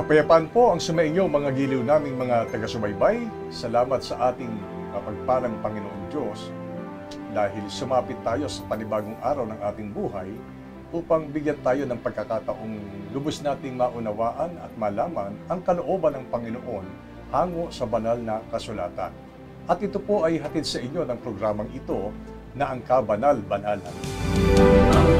Kapayapaan po ang sumainyo mga giliw naming mga taga-subaybay. Salamat sa ating mapagpalang Panginoong Diyos dahil sumapit tayo sa panibagong araw ng ating buhay upang bigyan tayo ng pagkakataong lubos nating maunawaan at malaman ang kalooban ng Panginoon hango sa banal na kasulatan. At ito po ay hatid sa inyo ng programang ito na ang Kabanal-Banalan. Ang Kabanal-Banalan.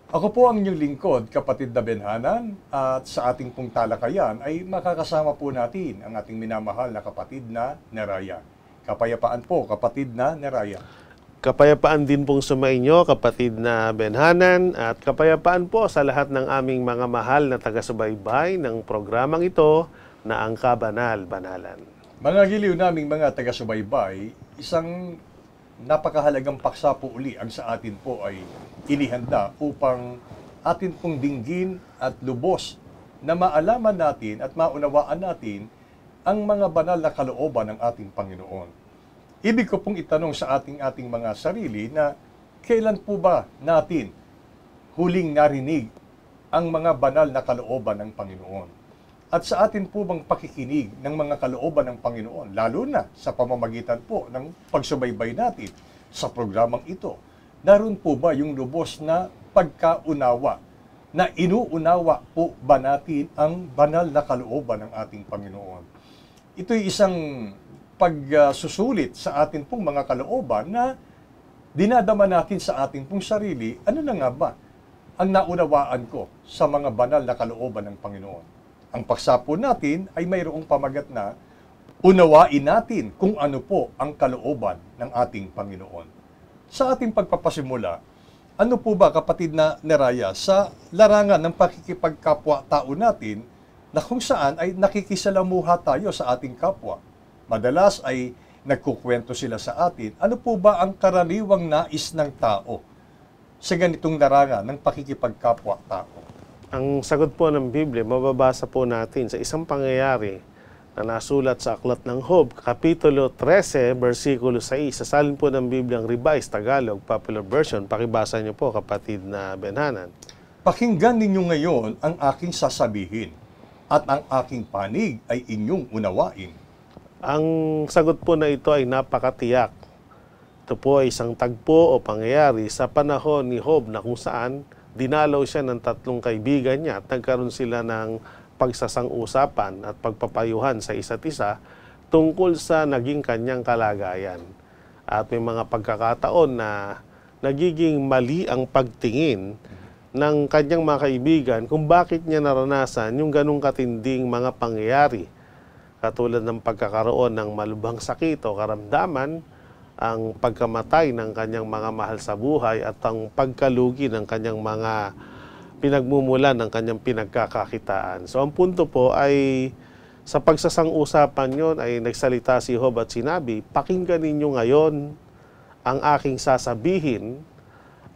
Ako po ang inyong lingkod, kapatid na Benhanan, at sa ating pong talakayan ay makakasama po natin ang ating minamahal na kapatid na Neraya. Kapayapaan po, kapatid na Neraya. Kapayapaan din pong sumainyo, kapatid na Benhanan, at kapayapaan po sa lahat ng aming mga mahal na taga-subaybay ng programang ito na ang Kabanal-Banalan. Mga giliw naming mga taga-subaybay, isang napakahalagang paksa po uli ang sa atin po ay inihanda upang atin pong dinggin at lubos na maalaman natin at maunawaan natin ang mga banal na kalooban ng ating Panginoon. Ibig ko pong itanong sa ating mga sarili na kailan po ba natin huling narinig ang mga banal na kalooban ng Panginoon? At sa atin po bang pakikinig ng mga kalooban ng Panginoon, lalo na sa pamamagitan po ng pagsubaybay natin sa programang ito, naroon po ba yung lubos na pagkaunawa, na inuunawa po ba natin ang banal na kalooban ng ating Panginoon? Ito'y isang pagsusulit sa atin pong mga kalooban na dinadama natin sa ating pong sarili, ano na nga ba ang naunawaan ko sa mga banal na kalooban ng Panginoon? Ang paksa po natin ay mayroong pamagat na unawain natin kung ano po ang kalooban ng ating Panginoon. Sa ating pagpapasimula, ano po ba kapatid na Neraya sa larangan ng pakikipagkapwa-tao natin na kung saan ay nakikisalamuha tayo sa ating kapwa? Madalas ay nagkukwento sila sa atin, ano po ba ang karaniwang nais ng tao sa ganitong larangan ng pakikipagkapwa-tao? Ang sagot po ng Biblia, mababasa po natin sa isang pangyayari na nasulat sa Aklat ng Job, Kapitulo 13, versikulo 6. Sa salin po ng Biblia ang Revised Tagalog Popular Version. Pakibasa niyo po, kapatid na Benhanan. Pakinggan ninyo ngayon ang aking sasabihin, at ang aking panig ay inyong unawain. Ang sagot po na ito ay napakatiyak. Ito po ay isang tagpo o pangyayari sa panahon ni Job na kung saan dinalaw siya ng 3 kaibigan niya at nagkaroon sila ng pagsasang-usapan at pagpapayuhan sa isa't isa tungkol sa naging kanyang kalagayan. At may mga pagkakataon na nagiging mali ang pagtingin ng kanyang mga kaibigan kung bakit niya naranasan yung ganong katinding mga pangyayari. Katulad ng pagkakaroon ng malubhang sakit o karamdaman, ang pagkamatay ng kanyang mga mahal sa buhay at ang pagkalugi ng kanyang mga pinagmumulan ng kanyang pinagkakakitaan. So ang punto po ay sa pagsasang-usapan yon ay nagsalita si Job at sinabi, pakinggan ninyo ngayon ang aking sasabihin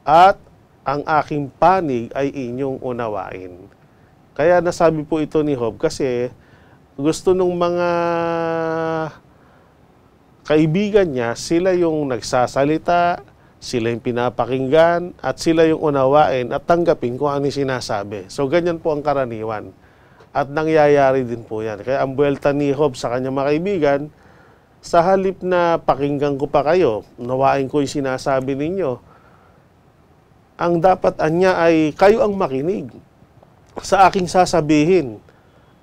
at ang aking panig ay inyong unawain. Kaya nasabi po ito ni Job kasi gusto nung mga kaibigan niya, sila yung nagsasalita, sila yung pinapakinggan, at sila yung unawain at tanggapin kung ano yung sinasabi. So, ganyan po ang karaniwan. At nangyayari din po yan. Kaya ang buwelta ni Job sa kanyang mga kaibigan, Sa halip na pakinggan ko pa kayo, nawain ko yung sinasabi ninyo, ang dapat anya ay kayo ang makinig sa aking sasabihin.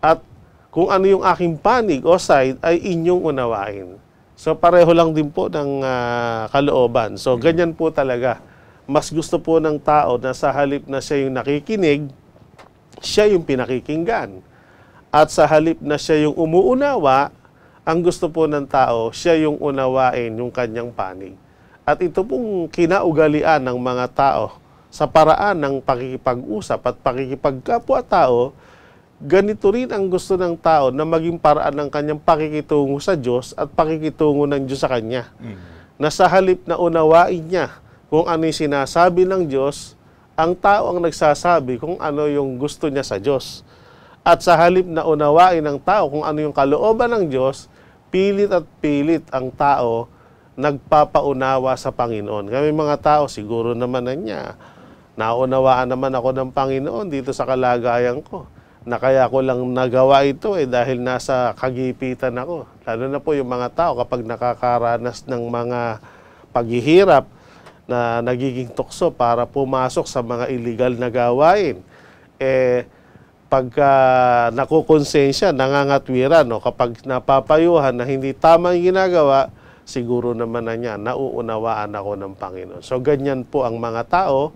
At kung ano yung aking panig o side ay inyong unawain. So pareho lang din po ng kalooban. So ganyan po talaga. Mas gusto po ng tao na sa halip na siya yung nakikinig, siya yung pinakikinggan. At sa halip na siya yung umuunawa, ang gusto po ng tao, siya yung unawain yung kanyang panig. At ito pong kinaugalian ng mga tao sa paraan ng pakikipag-usap at pakikipagkapwa-tao, ganito rin ang gusto ng tao na maging paraan ng kanyang pakikitungo sa Diyos at pakikitungo ng Diyos sa kanya. Na sa halip na unawain niya kung ano yung sinasabi ng Diyos, ang tao ang nagsasabi kung ano yung gusto niya sa Diyos. At sa halip na unawain ng tao kung ano yung kalooban ng Diyos, pilit at pilit ang tao nagpapaunawa sa Panginoon. Kami mga tao, siguro naman na niya, naunawaan naman ako ng Panginoon dito sa kalagayan ko. Na kaya ko lang nagawa ito dahil nasa kagipitan ako. Lalo na po yung mga tao kapag nakakaranas ng mga paghihirap na nagiging tukso para pumasok sa mga illegal na gawain. Pagka nakukonsensya, nangangatwiran, no? Kapag napapayuhan na hindi tama yung ginagawa, siguro naman na niya, nauunawaan ako ng Panginoon. So, ganyan po ang mga tao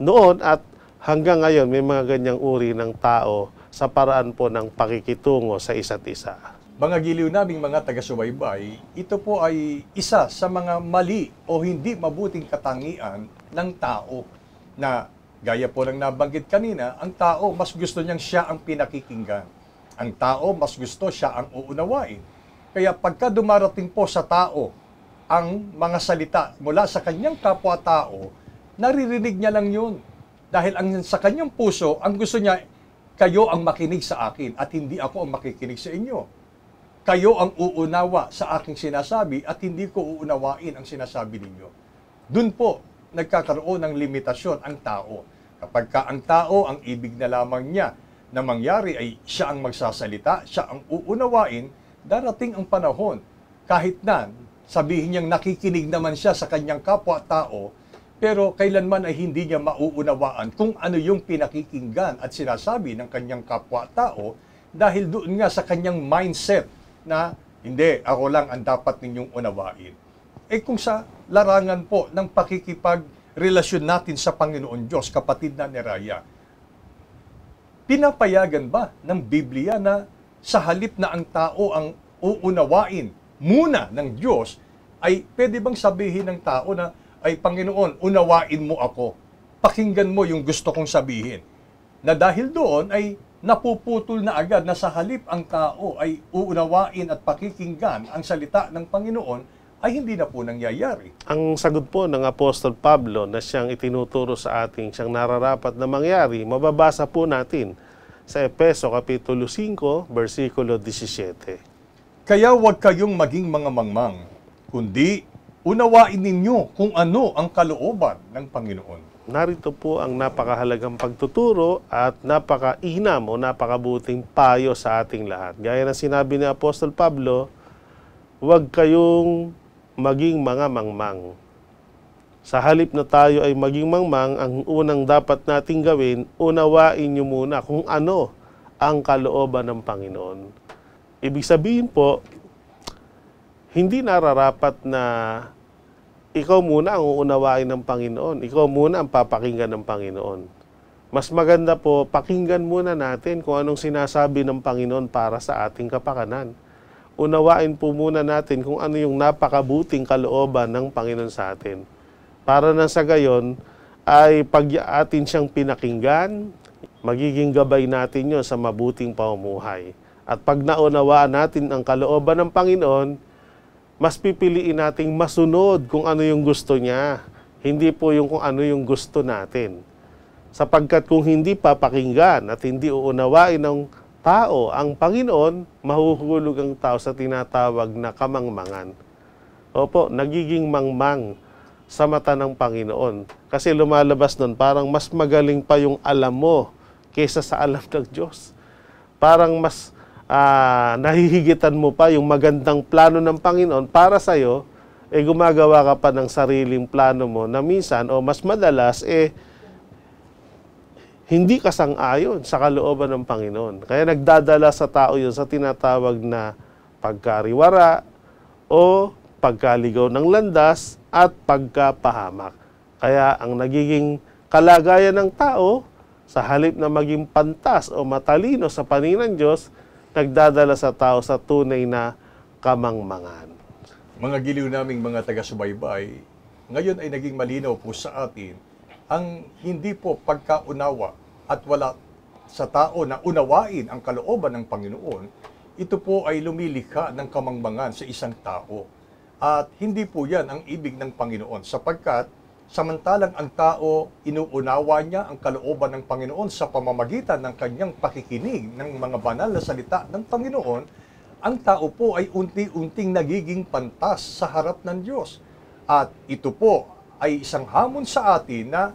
noon at hanggang ngayon, may mga ganyang uri ng tao sa paraan po ng pakikitungo sa isa't isa. Mga giliw naming mga taga-subaybay, ito po ay isa sa mga mali o hindi mabuting katangian ng tao na gaya po ng nabanggit kanina, ang tao mas gusto niyang siya ang pinakikinggan. Ang tao mas gusto siya ang uunawain. Kaya pagka dumarating po sa tao ang mga salita mula sa kanyang kapwa-tao, naririnig niya lang yun. Dahil sa kanyang puso, ang gusto niya, kayo ang makinig sa akin at hindi ako ang makikinig sa inyo. Kayo ang uunawa sa aking sinasabi at hindi ko uunawain ang sinasabi ninyo. Doon po, nagkakaroon ng limitasyon ang tao. Kapag ka ang tao, ang ibig na lamang niya na mangyari ay siya ang magsasalita, siya ang uunawain, darating ang panahon, kahit na sabihin niyang nakikinig naman siya sa kanyang kapwa-tao, pero kailanman ay hindi niya mauunawaan kung ano yung pinakikinggan at sinasabi ng kanyang kapwa-tao dahil doon nga sa kanyang mindset na hindi, ako lang ang dapat ninyong unawain. Kung sa larangan po ng pakikipagrelasyon natin sa Panginoon Diyos, kapatid na Neraya, pinapayagan ba ng Biblia na sa halip na ang tao ang uunawain muna ng Diyos, ay pwede bang sabihin ng tao na, ay Panginoon, unawain mo ako, pakinggan mo yung gusto kong sabihin. Na dahil doon ay napuputol na agad na sa halip ang tao ay uunawain at pakikinggan ang salita ng Panginoon, ay hindi na po nangyayari. Ang sagot po ng Apostol Pablo na siyang itinuturo sa ating siyang nararapat na mangyari, mababasa po natin sa Efeso Kapitulo 5, versikulo 17. Kaya huwag kayong maging mga mangmang, kundi unawain ninyo kung ano ang kalooban ng Panginoon. Narito po ang napakahalagang pagtuturo at napakainam o napakabuting payo sa ating lahat. Gaya ng sinabi ni Apostol Pablo, huwag kayong maging mga mangmang. Sa halip na tayo ay maging mangmang, ang unang dapat nating gawin, unawain nyo muna kung ano ang kalooban ng Panginoon. Ibig sabihin po, hindi nararapat na ikaw muna ang uunawain ng Panginoon. Ikaw muna ang papakinggan ng Panginoon. Mas maganda po, pakinggan muna natin kung anong sinasabi ng Panginoon para sa ating kapakanan. Unawain po muna natin kung ano yung napakabuting kalooban ng Panginoon sa atin. Para na sa gayon, ay pag atin siyang pinakinggan, magiging gabay natin yun sa mabuting pamumuhay. At pag naunawaan natin ang kalooban ng Panginoon, mas pipiliin nating masunod kung ano yung gusto niya. Hindi po yung kung ano yung gusto natin. Sapagkat kung hindi papakinggan at hindi uunawain ng tao ang Panginoon, mahuhulog ang tao sa tinatawag na kamangmangan. Opo, nagiging mangmang sa mata ng Panginoon. Kasi lumalabas nun, parang mas magaling pa yung alam mo kaysa sa alam ng Diyos. Parang mas nahihigitan mo pa yung magandang plano ng Panginoon para sa'yo, gumagawa ka pa ng sariling plano mo na minsan o mas madalas, hindi ka sang-ayon sa kalooban ng Panginoon. Kaya nagdadala sa tao yun sa tinatawag na pagkariwara o pagkaligaw ng landas at pagkapahamak. Kaya ang nagiging kalagayan ng tao, sa halip na maging pantas o matalino sa paningin ng Diyos, nagdadala sa tao sa tunay na kamangmangan. Mga giliw naming mga taga-subaybay, ngayon ay naging malinaw po sa atin ang hindi po pagkaunawa at wala sa tao na unawain ang kalooban ng Panginoon. Ito po ay lumilikha ng kamangmangan sa isang tao. At hindi po yan ang ibig ng Panginoon sapagkat samantalang ang tao, inuunawa niya ang kalooban ng Panginoon sa pamamagitan ng kanyang pakikinig ng mga banal na salita ng Panginoon, ang tao po ay unti-unting nagiging pantas sa harap ng Diyos. At ito po ay isang hamon sa atin na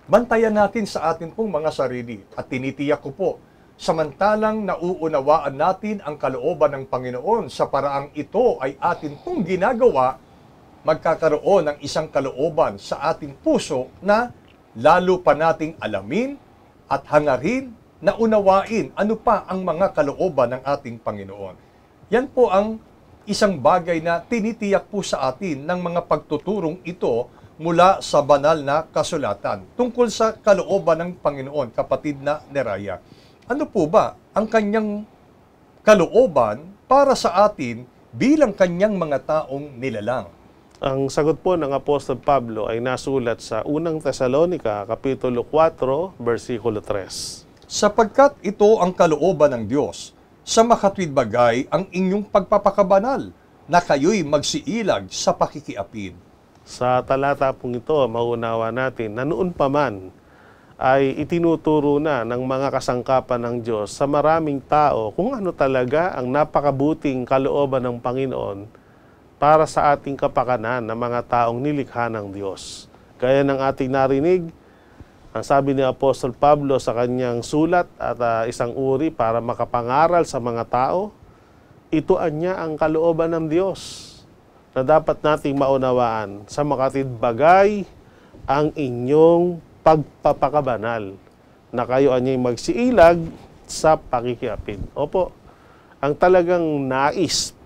bantayan natin sa atin pong mga sarili. At tinitiyak ko po, samantalang nauunawaan natin ang kalooban ng Panginoon sa paraang ito ay atin pong ginagawa, magkakaroon ng isang kalooban sa ating puso na lalo pa nating alamin at hangarin na unawain ano pa ang mga kalooban ng ating Panginoon. Yan po ang isang bagay na tinitiyak po sa atin ng mga pagtuturong ito mula sa banal na kasulatan tungkol sa kalooban ng Panginoon, kapatid na Neraya. Ano po ba ang kanyang kalooban para sa atin bilang kanyang mga taong nilalang? Ang sagot po ng Apostol Pablo ay nasulat sa unang Tesalonica, Kapitulo 4, versikulo 3. Sapagkat ito ang kalooban ng Diyos, sa makatwid bagay ang inyong pagpapakabanal, na kayo'y magsiilag sa pakikiapid. Sa talata pong ito, maunawa natin na noon pa man ay itinuturo na ng mga kasangkapan ng Diyos sa maraming tao kung ano talaga ang napakabuting kalooban ng Panginoon para sa ating kapakanan ng mga taong nilikha ng Diyos. Gaya ng ating narinig, ang sabi ni Apostol Pablo sa kanyang sulat at isang uri para makapangaral sa mga tao, ito anya ang kalooban ng Diyos na dapat nating maunawaan sa makatid bagay ang inyong pagpapakabanal na kayo anya'y magsiilag sa pakikiapid. Opo, ang talagang nais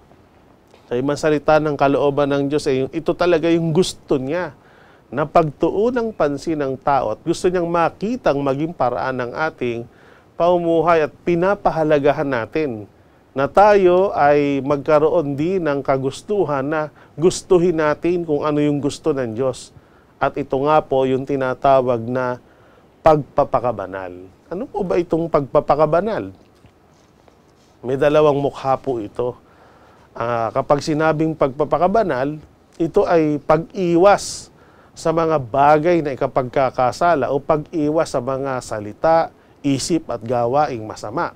sa ibang salita ng kalooban ng Diyos ay ito talaga yung gusto niya na pagtuon ng pansin ng tao at gusto niyang makitang maging paraan ng ating pamumuhay at pinapahalagahan natin na tayo ay magkaroon din ng kagustuhan na gustuhin natin kung ano yung gusto ng Diyos. At ito nga po yung tinatawag na pagpapakabanal. Ano po ba itong pagpapakabanal? May dalawang mukha po ito. Kapag sinabing pagpapakabanal, ito ay pag-iwas sa mga bagay na ikapagkakasala o pag-iwas sa mga salita, isip at gawaing masama.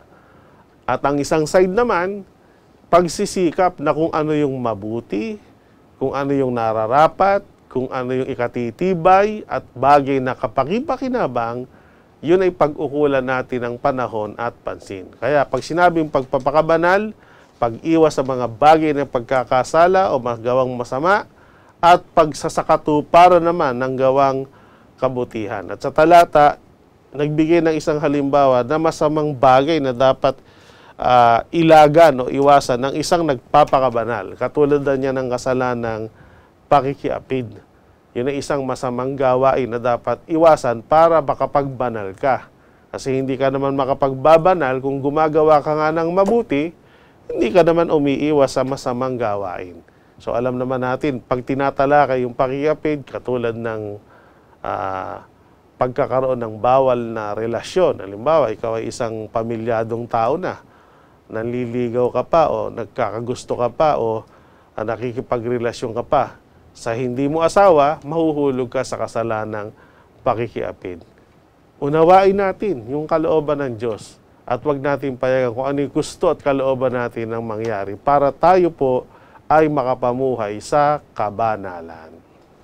At ang isang side naman, pagsisikap na kung ano yung mabuti, kung ano yung nararapat, kung ano yung ikatitibay at bagay na kapakipakinabang, yun ay pag-ukulan natin ng panahon at pansin. Kaya pag sinabing pagpapakabanal, pag-iwas sa mga bagay na pagkakasala o magawang masama, at pagsasakatuparan naman ng gawang kabutihan. At sa talata, nagbigay ng isang halimbawa na masamang bagay na dapat ilagan o iwasan ng isang nagpapakabanal. Katulad na niya ng kasalanang pakikiapid. Yun ay isang masamang gawain na dapat iwasan para makapagbanal ka. Kasi hindi ka naman makapagbabanal kung gumagawa ka nga ng mabuti, hindi ka naman umiiwas sa masamang gawain. So alam naman natin, pag tinatalakay yung pakikiapid, katulad ng pagkakaroon ng bawal na relasyon. Halimbawa, ikaw ay isang pamilyadong tao na, nanliligaw ka pa o nagkakagusto ka pa o nakikipagrelasyon ka pa. Sa hindi mo asawa, mahuhulog ka sa kasalanang pakikiapid. Unawain natin yung kalooban ng Diyos at wag natin payagan kung ano yung gusto at kalooban natin ng mangyari para tayo po ay makapamuhay sa kabanalan.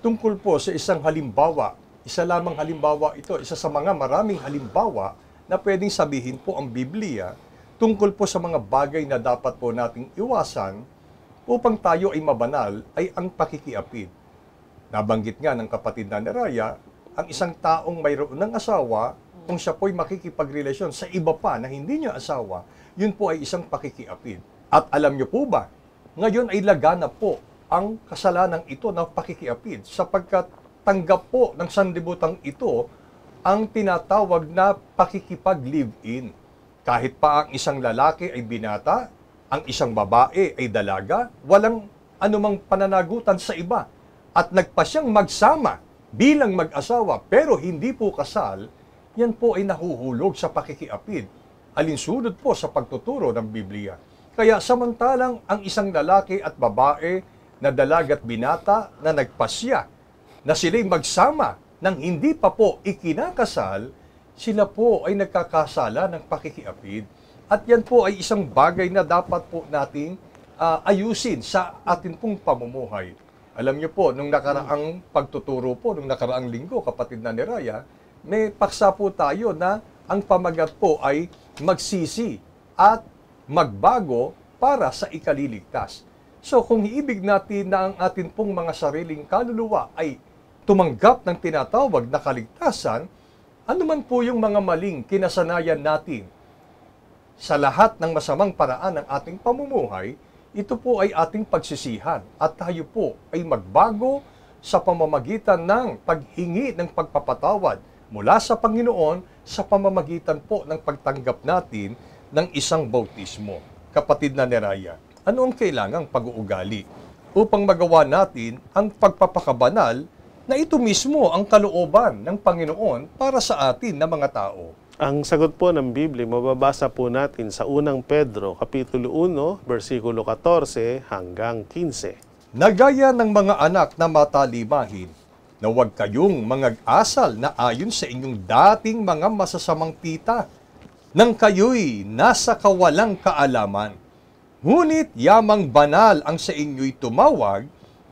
Tungkol po sa isang halimbawa, isa lamang halimbawa ito, isa sa mga maraming halimbawa na pwedeng sabihin po ang Biblia tungkol po sa mga bagay na dapat po nating iwasan upang tayo ay mabanal ay ang pakikiapid. Nabanggit nga ng kapatid na Neraya, ang isang taong mayroon ng asawa, kung siya po'y makikipagrelasyon sa iba pa na hindi niya asawa, yun po ay isang pakikiapid. At alam niyo po ba, ngayon ay laganap po ang kasalanan ito ng pakikiapid sapagkat tanggap po ng sanlibutan ito ang tinatawag na pakikipag-live-in. Kahit pa ang isang lalaki ay binata, ang isang babae ay dalaga, walang anumang pananagutan sa iba. At nagpasyang magsama bilang mag-asawa pero hindi po kasal, yan po ay nahuhulog sa pakikiapid. Alinsunod po sa pagtuturo ng Biblia. Kaya samantalang ang isang lalaki at babae na dalaga at binata na nagpasya, na sila'y magsama nang hindi pa po ikinakasal, sila po ay nagkakasala ng pakikiapid. At yan po ay isang bagay na dapat po nating ayusin sa atin pong pamumuhay. Alam niyo po, nung nakaraang pagtuturo po, nung nakaraang linggo, kapatid na Neraya, may paksa po tayo na ang pamagat po ay magsisi at magbago para sa ikaliligtas. So kung iibig natin na ang atin pong mga sariling kaluluwa ay tumanggap ng tinatawag na kaligtasan, ano man po yung mga maling kinasanayan natin sa lahat ng masamang paraan ng ating pamumuhay, ito po ay ating pagsisihan at tayo po ay magbago sa pamamagitan ng paghingi ng pagpapatawad mula sa Panginoon sa pamamagitan po ng pagtanggap natin ng isang bautismo. Kapatid na Neraya, ano ang kailangang pag-uugali upang magawa natin ang pagpapakabanal na ito mismo ang kalooban ng Panginoon para sa atin na mga tao? Ang sagot po ng Biblia, mababasa po natin sa unang Pedro, Kapitulo 1, versikulo 14 hanggang 15. Nagaya ng mga anak na matalimahin, na huwag kayong mangag-asal na ayon sa inyong dating mga masasamang pita, nang kayo'y nasa kawalang kaalaman. Ngunit yamang banal ang sa inyo'y tumawag,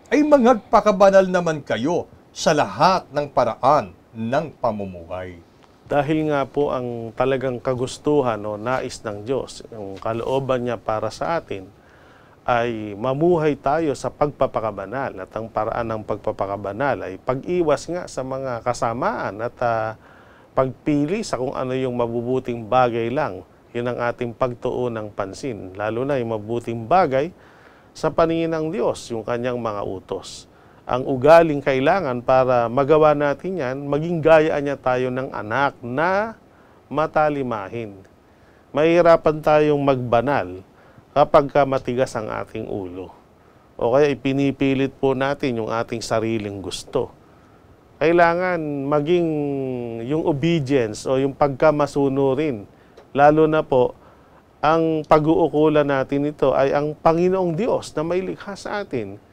ay mangagpakabanal naman kayo sa lahat ng paraan ng pamumuhay. Dahil nga po ang talagang kagustuhan o nais ng Diyos, ang kalooban niya para sa atin, ay mamuhay tayo sa pagpapakabanal. At ang paraan ng pagpapakabanal ay pag-iwas nga sa mga kasamaan at pagpili sa kung ano yung mabubuting bagay lang. Yun ang ating pagtuon ng pansin. Lalo na yung mabubuting bagay sa paningin ng Diyos, yung kanyang mga utos. Ang ugaling kailangan para magawa natin yan, maging gayaan niya tayo ng anak na matalimahin. Mahirapan tayong magbanal kapag matigas ang ating ulo. O kaya ipinipilit po natin yung ating sariling gusto. Kailangan maging yung obedience o yung pagkamasunurin. Lalo na po, ang pag-uukulan natin ito ay ang Panginoong Diyos na may likha sa atin.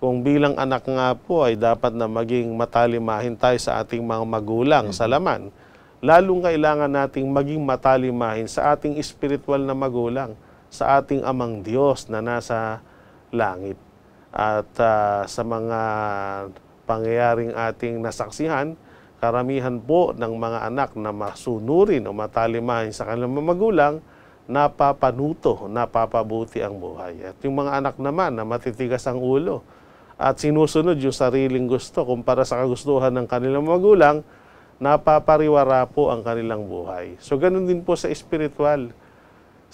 Kung bilang anak nga po ay dapat na maging matalimahin tayo sa ating mga magulang sa laman, lalong kailangan nating maging matalimahin sa ating espiritual na magulang, sa ating amang Diyos na nasa langit. At sa mga pangyayaring ating nasaksihan, karamihan po ng mga anak na masunurin o matalimahin sa kanilang mga magulang, napapanuto, napapabuti ang buhay. At yung mga anak naman na matitigas ang ulo, at sinusunod yung sariling gusto kumpara sa kagustuhan ng kanilang magulang, napapariwara po ang kanilang buhay. So, ganun din po sa spiritual.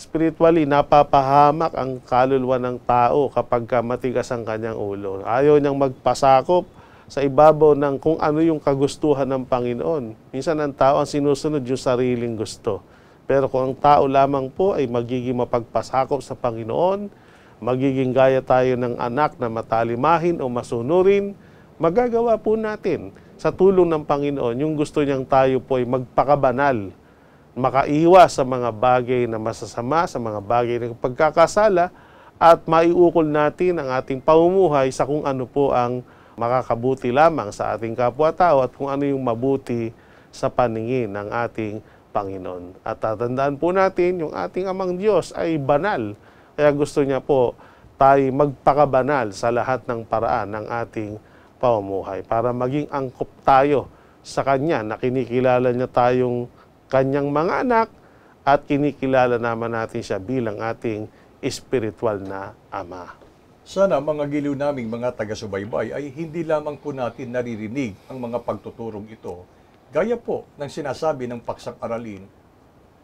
Spiritually, napapahamak ang kaluluwa ng tao kapag matigas ang kanyang ulo. Ayaw niyang magpasakop sa ibabaw ng kung ano yung kagustuhan ng Panginoon. Minsan ang tao ang sinusunod yung sariling gusto. Pero kung ang tao lamang po ay magiging mapagpasakop sa Panginoon, magiging gaya tayo ng anak na matalimahin o masunurin, magagawa po natin sa tulong ng Panginoon yung gusto niyang tayo po ay magpakabanal, makaiwas sa mga bagay na masasama, sa mga bagay ng pagkakasala, at maiukol natin ang ating pamumuhay sa kung ano po ang makakabuti lamang sa ating kapwa-tao at kung ano yung mabuti sa paningin ng ating Panginoon. At tatandaan po natin, yung ating amang Diyos ay banal. Kaya gusto niya po tayo magpakabanal sa lahat ng paraan ng ating pamumuhay para maging angkop tayo sa Kanya na kinikilala niya tayong Kanyang mga anak at kinikilala naman natin siya bilang ating spiritual na Ama. Sana mga giliw naming mga taga-subaybay ay hindi lamang po natin naririnig ang mga pagtuturong ito. Gaya po ng sinasabi ng paksang aralin,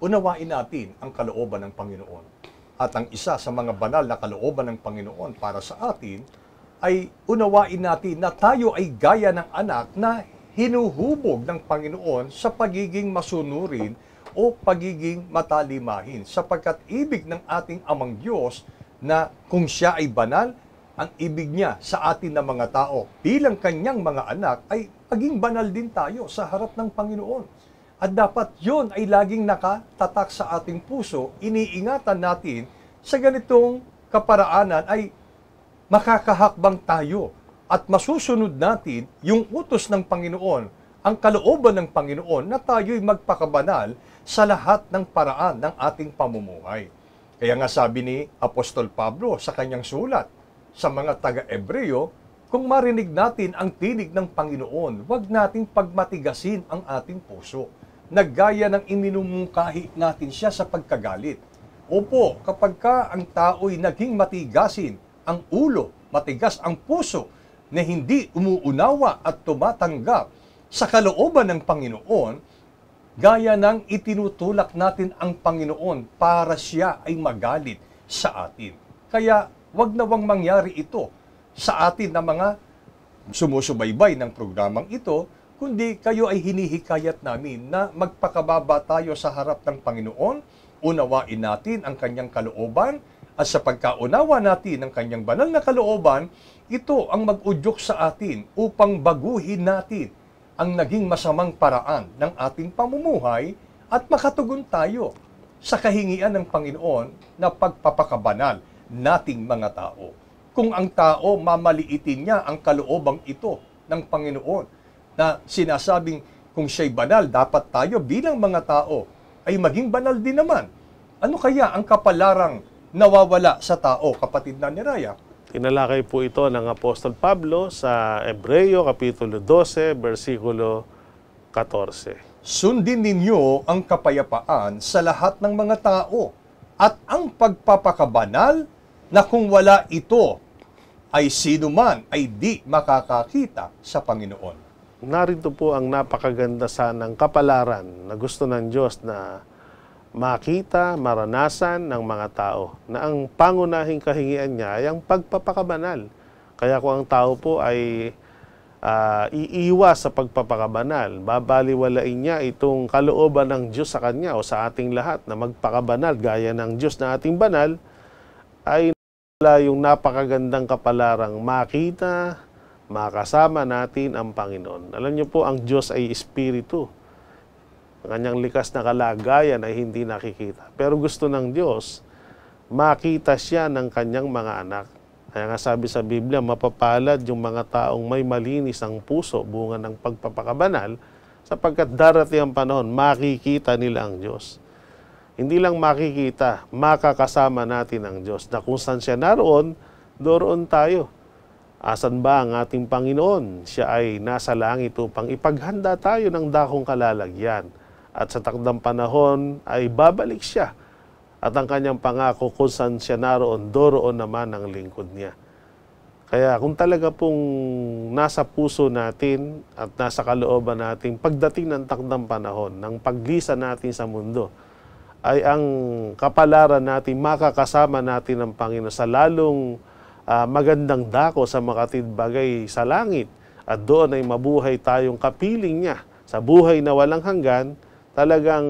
unawain natin ang kalooban ng Panginoon. At ang isa sa mga banal na kalooban ng Panginoon para sa atin ay unawain natin na tayo ay gaya ng anak na hinuhubog ng Panginoon sa pagiging masunurin o pagiging matalimahin. Sapagkat ibig ng ating Amang Diyos na kung siya ay banal, ang ibig niya sa atin na mga tao bilang kanyang mga anak ay maging banal din tayo sa harap ng Panginoon. At dapat yon ay laging nakatatak sa ating puso, iniingatan natin sa ganitong kaparaanan ay makakahakbang tayo at masusunod natin yung utos ng Panginoon, ang kalooban ng Panginoon na tayo'y magpakabanal sa lahat ng paraan ng ating pamumuhay. Kaya nga sabi ni Apostol Pablo sa kanyang sulat sa mga taga-Ebreo, kung marinig natin ang tinig ng Panginoon, huwag nating pagmatigasin ang ating puso. Naggaya ng iminumungkahi natin siya sa pagkagalit. Opo, kapag ka ang tao'y naging matigasin ang ulo, matigas ang puso, na hindi umuunawa at tumatanggap sa kalooban ng Panginoon, gaya ng itinutulak natin ang Panginoon para siya ay magalit sa atin. Kaya wag na wang mangyari ito sa atin na mga sumusubaybay ng programang ito, kundi kayo ay hinihikayat namin na magpakababa tayo sa harap ng Panginoon, unawain natin ang kanyang kalooban, at sa pagkaunawa natin ang kanyang banal na kalooban, ito ang mag-udyok sa atin upang baguhin natin ang naging masamang paraan ng ating pamumuhay at makatugon tayo sa kahingian ng Panginoon na pagpapakabanal nating mga tao. Kung ang tao mamaliitin niya ang kaloobang ito ng Panginoon na sinasabing kung siya'y banal, dapat tayo bilang mga tao ay maging banal din naman. Ano kaya ang kapalarang nawawala sa tao, kapatid na ni Raya? Tinalakay po ito ng Apostol Pablo sa Hebreo, Kapitulo 12, versikulo 14. Sundin ninyo ang kapayapaan sa lahat ng mga tao at ang pagpapakabanal na kung wala ito ay sino man ay di makakakita sa Panginoon. Narito po ang napakaganda sanang kapalaran na gusto ng Diyos na makita, maranasan ng mga tao na ang pangunahing kahingian niya ay ang pagpapakabanal. Kaya kung ang tao po ay iiwas sa pagpapakabanal, babaliwalain niya itong kalooban ng Diyos sa kanya o sa ating lahat na magpakabanal gaya ng Diyos na ating banal, ay wala yung napakagandang kapalarang makita, makasama natin ang Panginoon. Alam niyo po, ang Diyos ay Espiritu. Ang kanyang likas na kalagayan ay hindi nakikita. Pero gusto ng Diyos, makita siya ng kanyang mga anak. Kaya nga sabi sa Biblia, mapapalad yung mga taong may malinis ang puso, bunga ng pagpapakabanal, sapagkat darating ang panahon, makikita nila ang Diyos. Hindi lang makikita, makakasama natin ang Diyos. Na kung saan siya naroon, doon tayo. Asan ba ang ating Panginoon? Siya ay nasa langit upang ipaghanda tayo ng dakong kalalagyan. At sa takdang panahon ay babalik siya. At ang kanyang pangako kung saan siya naroon, doroon naman ang lingkod niya. Kaya kung talaga pong nasa puso natin at nasa kalooban natin, pagdating ng takdang panahon, ng paglisa natin sa mundo, ay ang kapalaran natin, makakasama natin ang Panginoon sa lalong magandang dako sa makatidbagay sa langit. At doon ay mabuhay tayong kapiling niya. Sa buhay na walang hanggan, talagang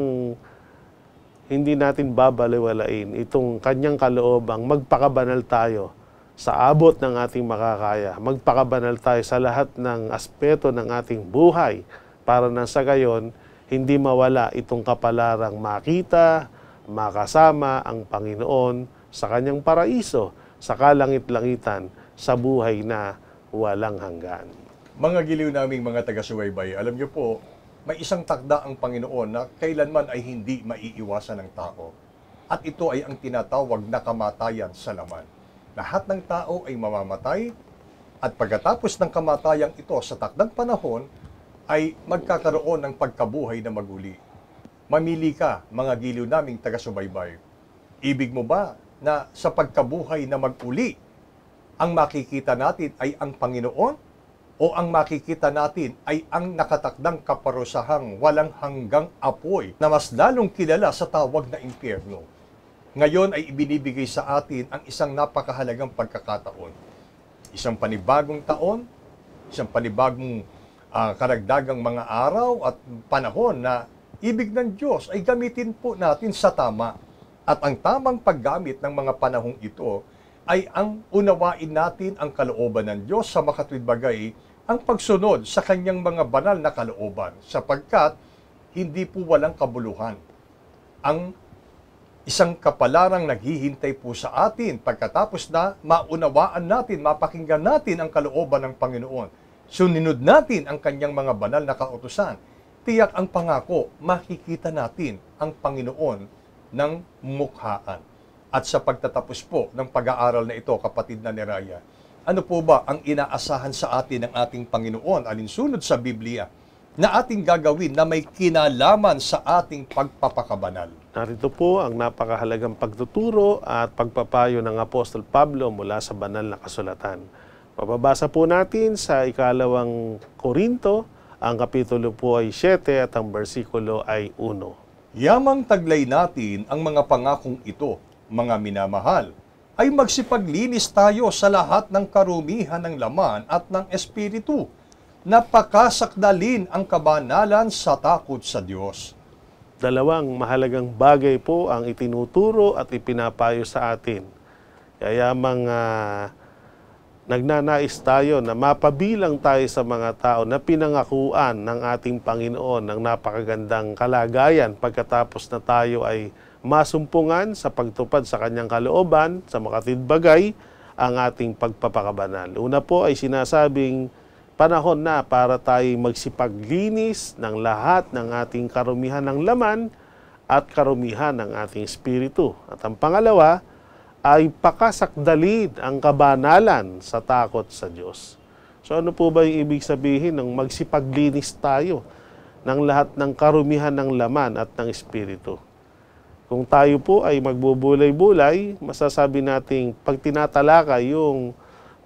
hindi natin babaliwalain itong kanyang kaloobang magpakabanal tayo sa abot ng ating makakaya. Magpakabanal tayo sa lahat ng aspeto ng ating buhay para nang sa gayon, hindi mawala itong kapalarang makita, makasama ang Panginoon sa kanyang paraiso, sa kalangit-langitan, sa buhay na walang hanggan. Mga giliw naming mga taga-subaybay, alam niyo po, may isang takda ang Panginoon na kailanman ay hindi maiiwasan ng tao. At ito ay ang tinatawag na kamatayan sa laman. Lahat ng tao ay mamamatay at pagkatapos ng kamatayang ito sa takdang panahon ay magkakaroon ng pagkabuhay na maguli. Mamili ka, mga giliw naming taga-subaybay. Ibig mo ba na sa pagkabuhay na mag-uli, ang makikita natin ay ang Panginoon? O ang makikita natin ay ang nakatakdang kaparusahang walang hanggang apoy na mas lalong kilala sa tawag na impyerno? Ngayon ay ibinibigay sa atin ang isang napakahalagang pagkakataon. Isang panibagong taon, isang panibagong karagdagang mga araw at panahon na ibig ng Diyos ay gamitin po natin sa tama. At ang tamang paggamit ng mga panahong ito ay ang unawain natin ang kalooban ng Diyos sa makatwid bagay, ang pagsunod sa kanyang mga banal na kalooban, sapagkat hindi po walang kabuluhan ang isang kapalarang naghihintay po sa atin pagkatapos na maunawaan natin, mapakinggan natin ang kalooban ng Panginoon. Suninod natin ang kanyang mga banal na kautusan. Tiyak ang pangako, makikita natin ang Panginoon ng mukhaan. At sa pagtatapos po ng pag-aaral na ito, kapatid na Neraya, ano po ba ang inaasahan sa atin ng ating Panginoon alinsunod sa Biblia na ating gagawin na may kinalaman sa ating pagpapakabanal? Narito po ang napakahalagang pagtuturo at pagpapayo ng Apostol Pablo mula sa banal na kasulatan. Mababasa po natin sa 2 Korinto, ang kapitulo po ay 7 at ang bersikulo ay 1. Yamang taglay natin ang mga pangakong ito, mga minamahal, ay magsipaglinis tayo sa lahat ng karumihan ng laman at ng espiritu. Napakasakdalin ang kabanalan sa takot sa Diyos. Dalawang mahalagang bagay po ang itinuturo at ipinapayo sa atin. Kaya nagnanais tayo na mapabilang tayo sa mga tao na pinangakuan ng ating Panginoon ng napakagandang kalagayan pagkatapos na tayo ay masumpungan sa pagtupad sa kanyang kalooban, sa makatwid bagay, ang ating pagpapakabanal. Una po ay sinasabing panahon na para tayo magsipaglinis ng lahat ng ating karumihan ng laman at karumihan ng ating espiritu. At ang pangalawa ay pakasakdalin ang kabanalan sa takot sa Diyos. So ano po ba yung ibig sabihin ng magsipaglinis tayo ng lahat ng karumihan ng laman at ng espiritu? Kung tayo po ay magbubulay-bulay, masasabi nating pag tinatalakay yung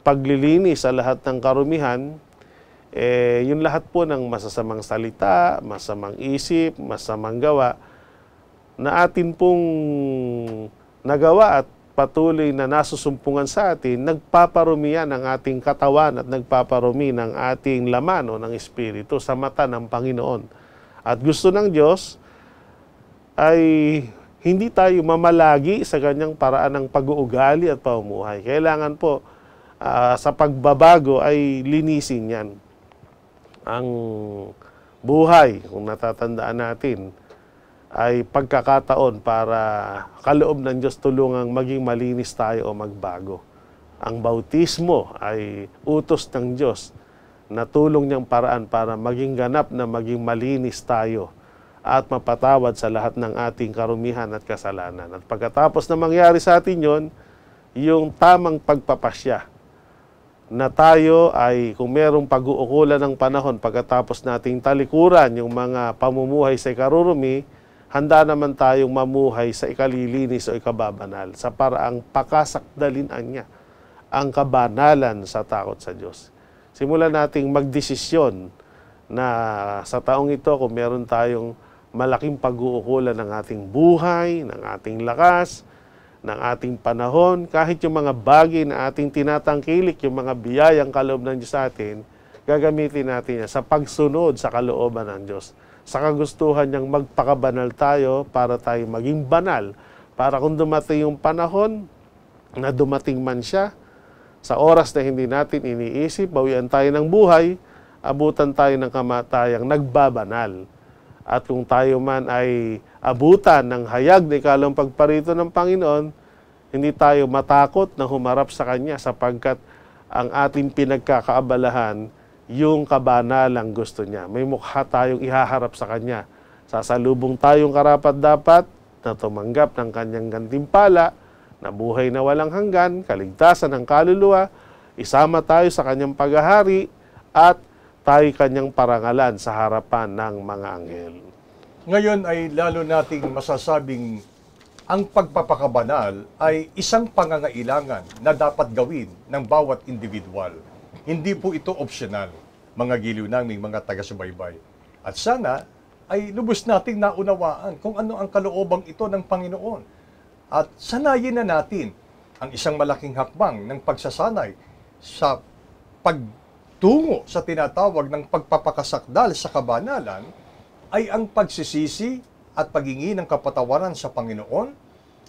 paglilinis sa lahat ng karumihan, yung lahat po ng masasamang salita, masamang isip, masamang gawa, na atin pong nagawa at patuloy na nasusumpungan sa atin, nagpaparumi yan ng ating katawan at nagpaparumi ng ating laman o ng espiritu sa mata ng Panginoon. At gusto ng Diyos ay hindi tayo mamalagi sa kanyang paraan ng pag-uugali at pamumuhay. Kailangan po sa pagbabago ay linisin yan. Ang buhay, kung natatandaan natin, ay pagkakataon para kaloob ng Diyos tulungang maging malinis tayo o magbago. Ang bautismo ay utos ng Diyos na tulong niyang paraan para maging ganap na maging malinis tayo at mapatawad sa lahat ng ating karumihan at kasalanan. At pagkatapos na mangyari sa atin yon, yung tamang pagpapasya na tayo ay kung merong pag-uukulan ng panahon pagkatapos nating talikuran yung mga pamumuhay sa ikarurumi, handa naman tayong mamuhay sa ikalilinis o ikababanal sa paraang pakasakdalinan niya ang kabanalan sa takot sa Diyos. Simulan nating magdesisyon na sa taong ito kung meron tayong malaking pag-uukulan ng ating buhay, ng ating lakas, ng ating panahon, kahit yung mga bagay na ating tinatangkilik, yung mga biyayang kaloob ng Diyos sa atin, gagamitin natin yan sa pagsunod sa kalooban ng Diyos. Sa kagustuhan niyang magpakabanal tayo para tayo maging banal. Para kung dumating yung panahon na dumating man siya, sa oras na hindi natin iniisip, bawian tayo ng buhay, abutan tayo ng kamatayang nagbabanal. At kung tayo man ay abutan ng hayag na ikalawang pagparito ng Panginoon, hindi tayo matakot na humarap sa Kanya sapagkat ang ating pinagkakaabalahan yung kabanalang gusto niya. May mukha tayong ihaharap sa Kanya. Sasalubong tayong karapat-dapat na tumanggap ng Kanyang gantimpala, na buhay na walang hanggan, kaligtasan ng kaluluwa, isama tayo sa Kanyang paghahari, at tayo Kanyang parangalan sa harapan ng mga anghel. Ngayon ay lalo nating masasabing ang pagpapakabanal ay isang pangangailangan na dapat gawin ng bawat individual. Hindi po ito optional, mga giliw naming mga taga-subaybay. At sana ay lubos nating naunawaan kung ano ang kaloobang ito ng Panginoon. At sanayin na natin ang isang malaking hakbang ng pagsasanay sa pagtungo sa tinatawag ng pagpapakasakdal sa kabanalan ay ang pagsisisi at paghingi ng kapatawaran sa Panginoon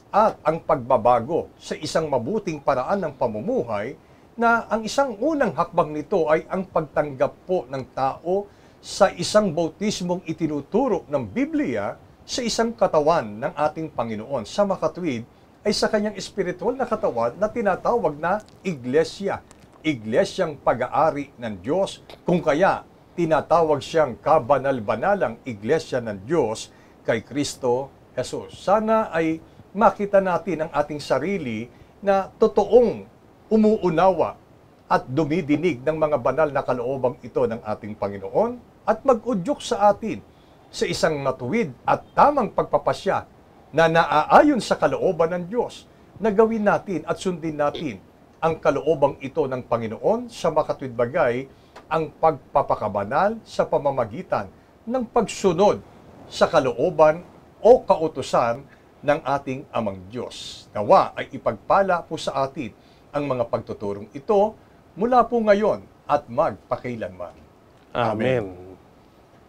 at ang pagbabago sa isang mabuting paraan ng pamumuhay na ang isang unang hakbang nito ay ang pagtanggap po ng tao sa isang bautismong itinuturo ng Biblia sa isang katawan ng ating Panginoon. Sa makatuwid ay sa kanyang espiritual na katawan na tinatawag na iglesia. Iglesyang pag-aari ng Diyos, kung kaya tinatawag siyang kabanal-banalang iglesia ng Diyos kay Kristo Jesus. Sana ay makita natin ang ating sarili na totoong umuunawa at dumidinig ng mga banal na kaloobang ito ng ating Panginoon at mag-udyok sa atin sa isang matuwid at tamang pagpapasya na naaayon sa kalooban ng Diyos na gawin natin at sundin natin ang kaloobang ito ng Panginoon sa makatuwid bagay ang pagpapakabanal sa pamamagitan ng pagsunod sa kalooban o kautusan ng ating Amang Diyos. Nawa ay ipagpala po sa atin ang mga pagtuturong ito mula po ngayon at magpakailanman. Amen.